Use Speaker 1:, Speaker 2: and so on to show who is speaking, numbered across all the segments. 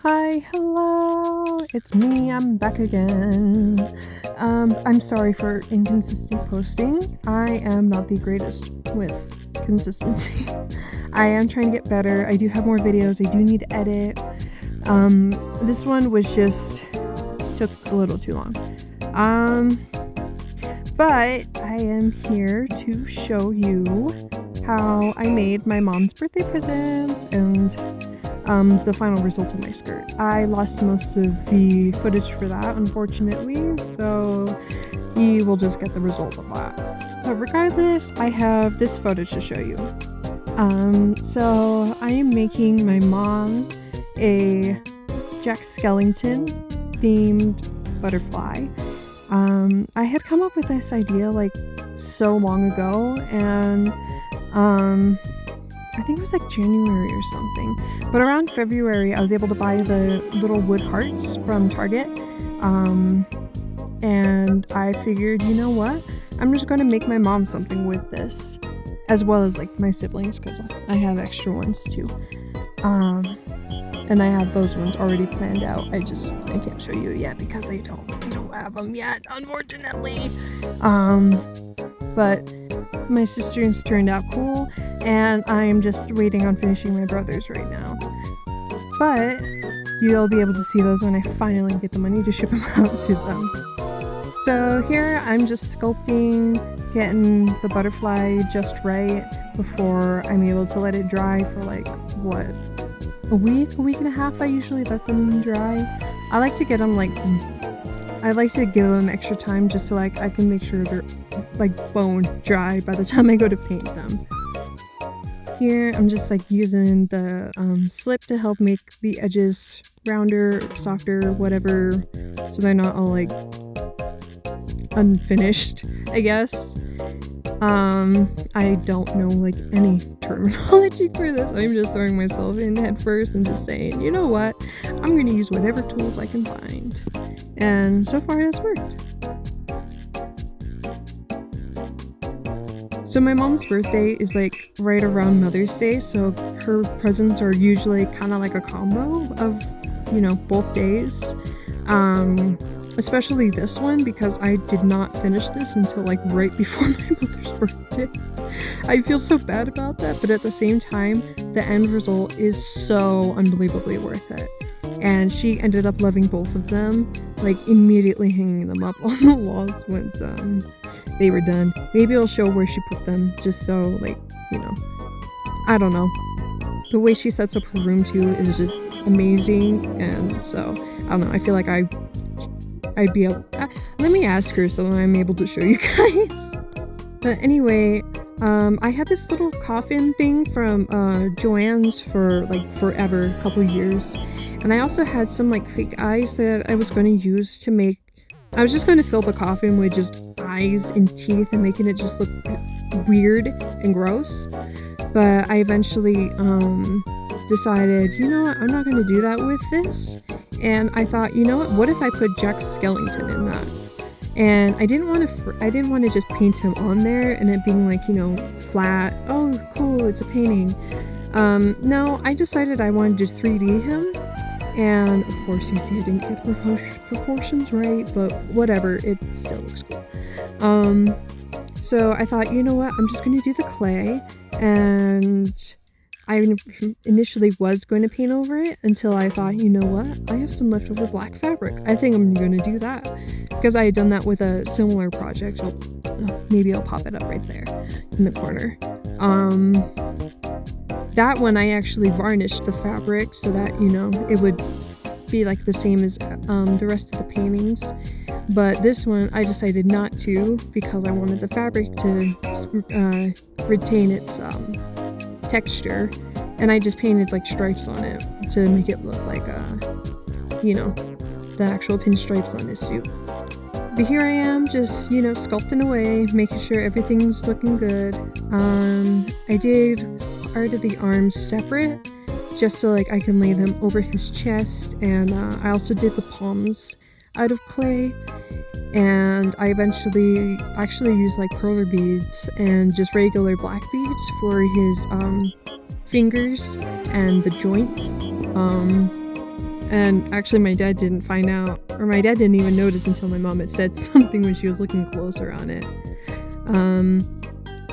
Speaker 1: Hi, hello, it's me, I'm back again. I'm sorry for inconsistent posting. I am not the greatest with consistency. I am trying to get better. I do have more videos I do need to edit. This one was just took a little too long. But I am here to show you how I made my mom's birthday present and the final result of my skirt. I lost most of the footage for that, unfortunately, so you will just get the result of that. But regardless, I have this footage to show you. So I am making my mom a Jack Skellington themed butterfly. I had come up with this idea like so long ago, and I think it was like January or something, but around February I was able to buy the little wood hearts from Target, and I figured, you know what, I'm just going to make my mom something with this, as well as like my siblings, because I have extra ones too, and I have those ones already planned out. I can't show you yet because I don't have them yet, unfortunately. But my sister's turned out cool, and I'm just waiting on finishing my brother's right now. But you'll be able to see those when I finally get the money to ship them out to them. So here I'm just sculpting, getting the butterfly just right before I'm able to let it dry for like, what, a week and a half. I usually let them dry. I like to get them I like to give them extra time just so like I can make sure they're like bone dry by the time I go to paint them. Here I'm just like using the slip to help make the edges rounder, softer, whatever, so they're not all like unfinished, I guess. I don't know like any terminology for this. I'm just throwing myself in head first and just saying, you know what, I'm gonna use whatever tools I can find. And so far it's worked. So my mom's birthday is like right around Mother's Day, so her presents are usually kind of like a combo of, you know, both days. Especially this one, because I did not finish this until like right before my mother's birthday. I feel so bad about that, but at the same time, the end result is so unbelievably worth it. And she ended up loving both of them, like immediately hanging them up on the walls once they were done. Maybe I'll show where she put them, just so like, you know, I don't know. The way she sets up her room too is just amazing, and so I don't know. I feel like I'd be able. Let me ask her so that I'm able to show you guys. But anyway, I had this little coffin thing from Joann's for like forever, a couple years. And I also had some like fake eyes that I was going to use to make. I was just going to fill the coffin with just eyes and teeth and making it just look weird and gross. But I eventually decided, you know what, I'm not going to do that with this. And I thought, you know what if I put Jack Skellington in that? And I didn't want to just paint him on there and it being like, you know, flat. Oh, cool, it's a painting. No, I decided I wanted to 3D him. And of course, you see I didn't get the proportions right, but whatever, it still looks cool. So I thought, you know what, I'm just going to do the clay, and I initially was going to paint over it until I thought, you know what, I have some leftover black fabric. I think I'm going to do that, because I had done that with a similar project. Maybe I'll pop it up right there in the corner. That one I actually varnished the fabric so that, you know, it would be like the same as the rest of the paintings. But this one I decided not to, because I wanted the fabric to retain its texture, and I just painted like stripes on it to make it look like you know, the actual pinstripes on his suit. But here I am, just, you know, sculpting away, making sure everything's looking good. I did part of the arms separate, just so like I can lay them over his chest, and I also did the palms out of clay, and I eventually actually used like perler beads and just regular black beads for his fingers and the joints. And actually my dad didn't find out, or my dad didn't even notice until my mom had said something when she was looking closer on it.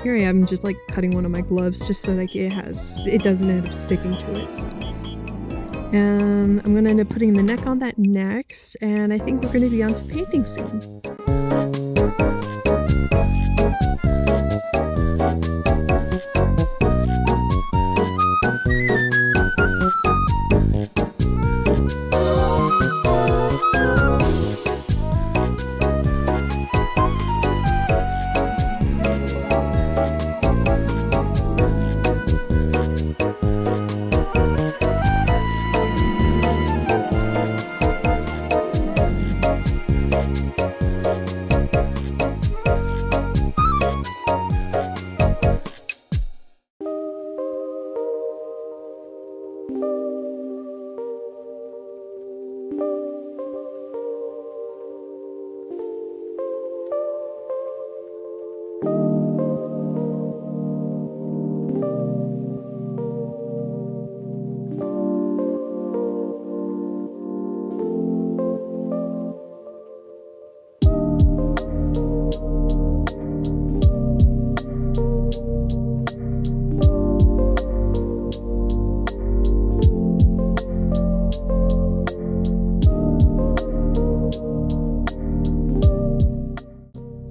Speaker 1: Here I am just like cutting one of my gloves just so like it doesn't end up sticking to itself. And I'm gonna end up putting the neck on that next, and I think we're gonna be on to painting soon.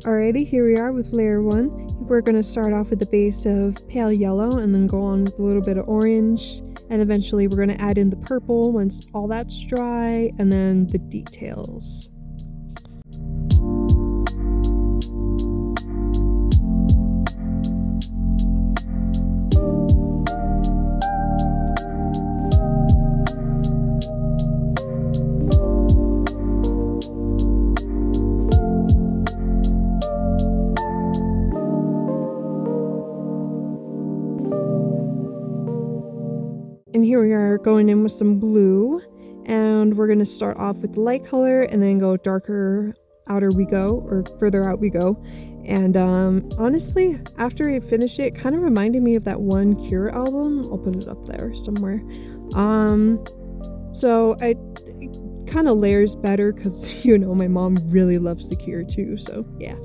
Speaker 1: Alrighty, here we are with layer 1. We're going to start off with the base of pale yellow and then go on with a little bit of orange, and eventually we're going to add in the purple once all that's dry, and then the details. And here we are going in with some blue, and we're going to start off with the light color and then go darker outer we go, or further out we go. And honestly, after I finish it kind of reminded me of that one Cure album. I'll put it up there somewhere. So it kind of layers better because, you know, my mom really loves the Cure too, so yeah.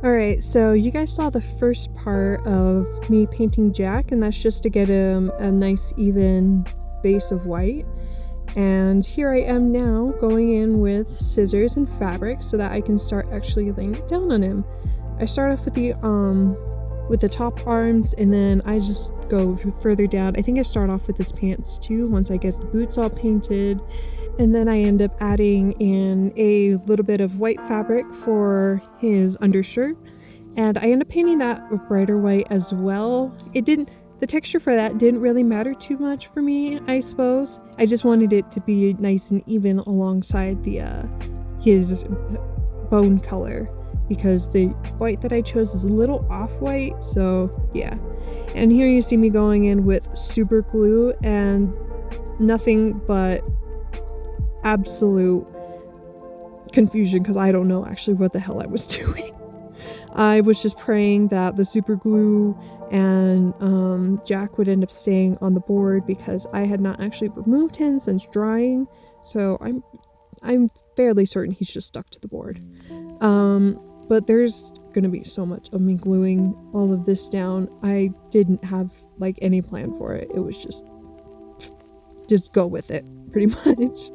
Speaker 1: Alright, so you guys saw the first part of me painting Jack, and that's just to get him a nice even base of white. And here I am now going in with scissors and fabric so that I can start actually laying it down on him. I start off with the top arms, and then I just go further down. I think I start off with his pants too once I get the boots all painted. And then I end up adding in a little bit of white fabric for his undershirt. And I end up painting that a brighter white as well. The texture for that didn't really matter too much for me, I suppose. I just wanted it to be nice and even alongside his bone color, because the white that I chose is a little off-white, so yeah. And here you see me going in with super glue and nothing but absolute confusion, because I don't know actually what the hell I was doing. I was just praying that the super glue and Jack would end up staying on the board, because I had not actually removed him since drying, so I'm fairly certain he's just stuck to the board. But there's gonna be so much of me gluing all of this down. I didn't have like any plan for it. It was just go with it, pretty much.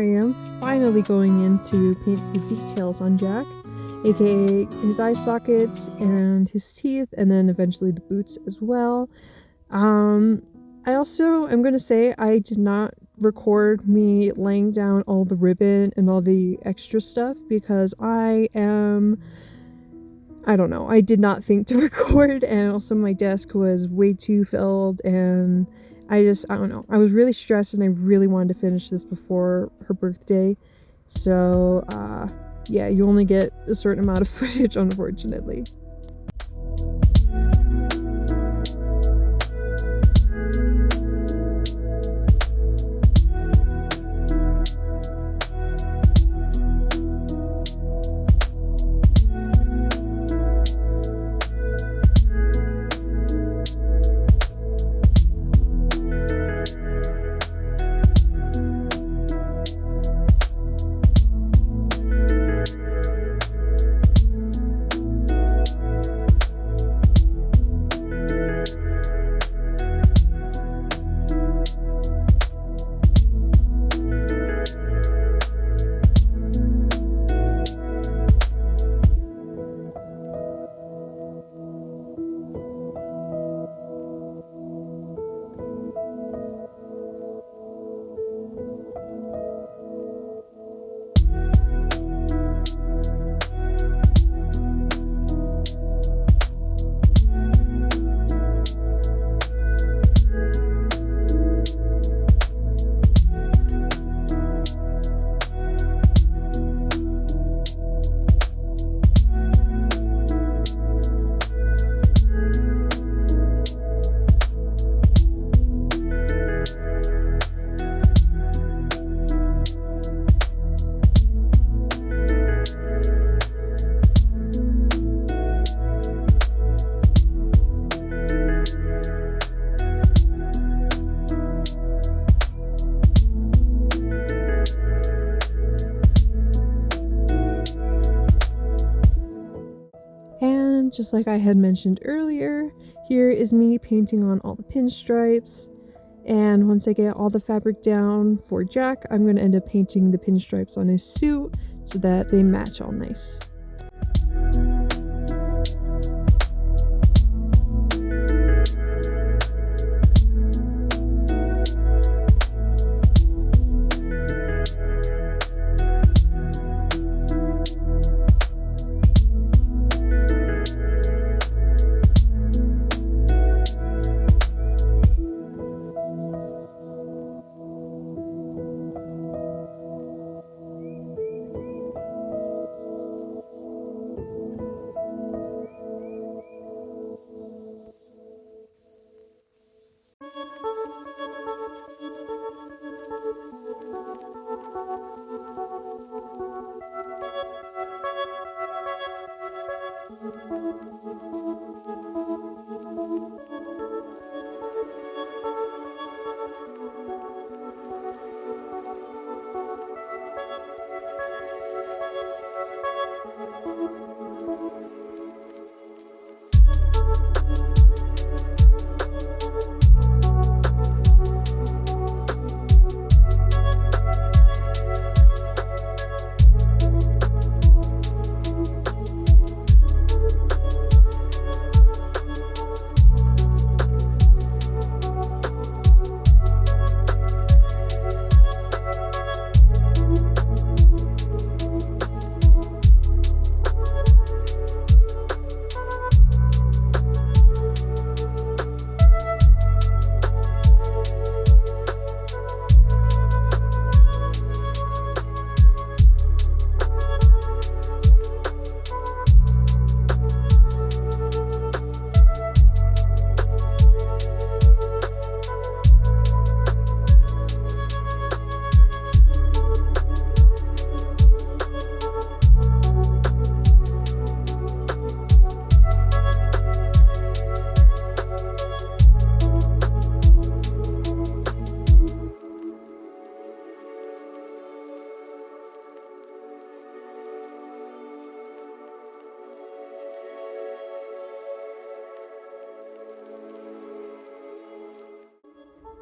Speaker 1: I am finally going in to paint the details on Jack, aka his eye sockets and his teeth, and then eventually the boots as well. I also am going to say I did not record me laying down all the ribbon and all the extra stuff because I don't know, I did not think to record, and also my desk was way too filled, and I don't know, I was really stressed and I really wanted to finish this before her birthday. So yeah, you only get a certain amount of footage, unfortunately. And just like I had mentioned earlier, here is me painting on all the pinstripes. And once I get all the fabric down for Jack, I'm going to end up painting the pinstripes on his suit so that they match all nice.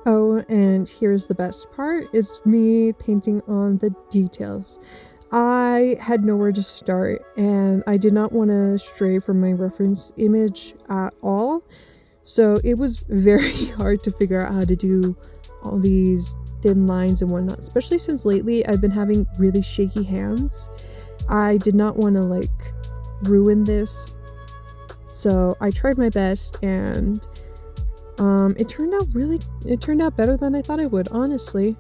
Speaker 1: Oh, and here's the best part, is me painting on the details. I had nowhere to start, and I did not want to stray from my reference image at all. So it was very hard to figure out how to do all these thin lines and whatnot, especially since lately I've been having really shaky hands. I did not want to like ruin this, so I tried my best, and it turned out better than I thought it would, honestly.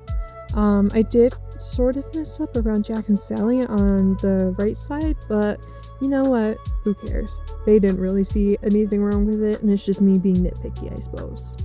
Speaker 1: I did sort of mess up around Jack and Sally on the right side, but you know what? Who cares? They didn't really see anything wrong with it, and it's just me being nitpicky, I suppose.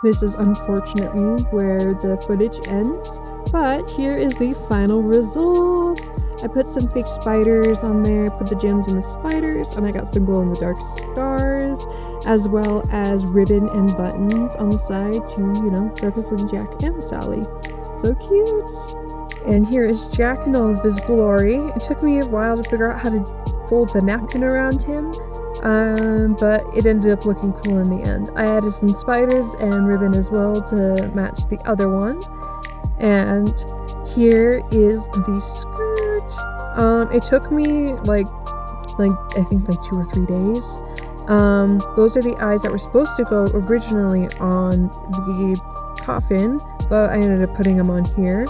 Speaker 1: This is unfortunately where the footage ends, but here is the final result. I put some fake spiders on there, put the gems in the spiders, and I got some glow-in-the-dark stars, as well as ribbon and buttons on the side to, you know, represent Jack and Sally. So cute! And here is Jack in all of his glory. It took me a while to figure out how to fold the napkin around him, but it ended up looking cool in the end. I added some spiders and ribbon as well to match the other one. And here is the skirt. It took me like I think like 2 or 3 days. Those are the eyes that were supposed to go originally on the coffin, but I ended up putting them on here.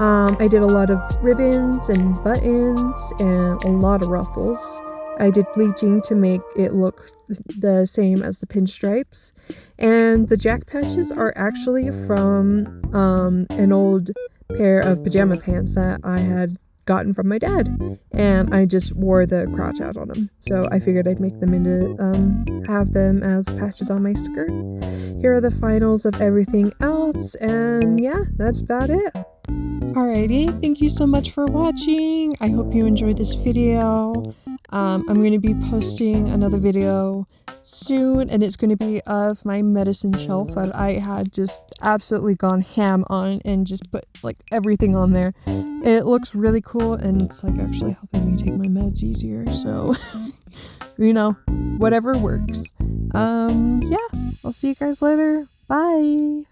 Speaker 1: I did a lot of ribbons and buttons and a lot of ruffles. I did bleaching to make it look the same as the pinstripes. And the Jack patches are actually from an old pair of pajama pants that I had gotten from my dad, and I just wore the crotch out on them, so I figured I'd make them into have them as patches on my skirt. Here are the finals of everything else, and yeah, that's about it. Alrighty, thank you so much for watching. I hope you enjoyed this video. I'm going to be posting another video soon, and it's going to be of my medicine shelf that I had just absolutely gone ham on and just put like everything on there. It looks really cool, and it's like actually helping me take my meds easier, so you know, whatever works. Yeah, I'll see you guys later. Bye.